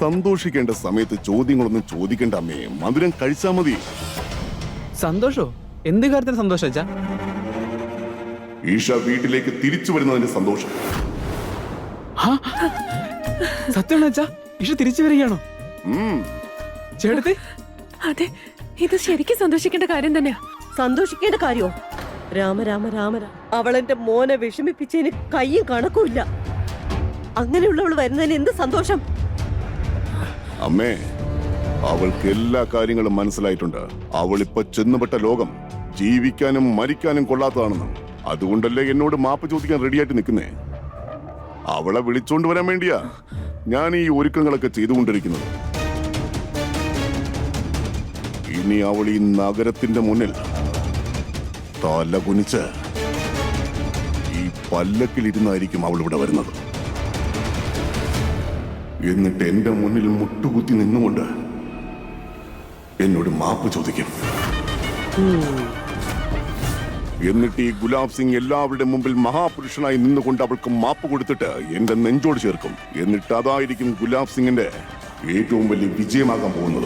സന്തോഷിക്കേണ്ട സമയത്ത് ചോദ്യങ്ങളൊന്നും ചോദിക്കേണ്ട അമ്മേ. മധുരം കഴിച്ചാ മതി. സന്തോഷോ? എന്ത് കാര്യത്തിന് സന്തോഷം അച്ഛാ? ഈഷ വീട്ടിലേക്ക് തിരിച്ചു വരുന്നതിന്റെ സന്തോഷം. സത്യമാണോ അച്ഛാ? ഈഷ തിരിച്ചു വരികയാണോ? ചേട്ടത്തി, അതെ, ഇത് ശരിക്കും സന്തോഷിക്കേണ്ട കാര്യം തന്നെയാ. സന്തോഷിക്കേണ്ട കാര്യോ? രാമ രാമ രാമ രാമ. അവളെന്റെ മോനെ വിഷമിപ്പിച്ചതിന് കയ്യും കണക്കുമില്ല. അങ്ങനെയുള്ളവൾ വരുന്നതിന് എന്ത് സന്തോഷം. അമ്മേ, അവൾക്ക് എല്ലാ കാര്യങ്ങളും മനസ്സിലായിട്ടുണ്ട്. അവൾ ഇപ്പൊ ചെന്നുപെട്ട ലോകം ജീവിക്കാനും മരിക്കാനും കൊള്ളാത്തതാണെന്നും അതുകൊണ്ടല്ലേ എന്നോട് മാപ്പ് ചോദിക്കാൻ റെഡിയായിട്ട് നിൽക്കുന്നേ. അവളെ വിളിച്ചോണ്ട് വരാൻ വേണ്ടിയാ ഞാൻ ഈ ഒരുക്കങ്ങളൊക്കെ ചെയ്തുകൊണ്ടിരിക്കുന്നത്. ഇനി അവൾ ഈ നഗരത്തിന്റെ മുന്നിൽ തല കുനിച്ച് ഈ പല്ലക്കിലിരുന്നായിരിക്കും അവൾ ഇവിടെ വരുന്നത്. എന്നിട്ട് എന്റെ മുന്നിൽ മുട്ടുകുത്തി നിന്നുകൊണ്ട് എന്നോട് മാപ്പ് ചോദിക്കും. എന്നിട്ട് ഈ ഗുലാബ് സിംഗ് എല്ലാവരുടെ മുമ്പിൽ മഹാപുരുഷനായി നിന്നുകൊണ്ട് അവൾക്ക് മാപ്പ് കൊടുത്തിട്ട് എന്റെ നെഞ്ചോട് ചേർക്കും. എന്നിട്ട് അതായിരിക്കും ഗുലാബ് സിംഗിന്റെ ഏറ്റവും വലിയ വിജയമാകാൻ പോകുന്നത്.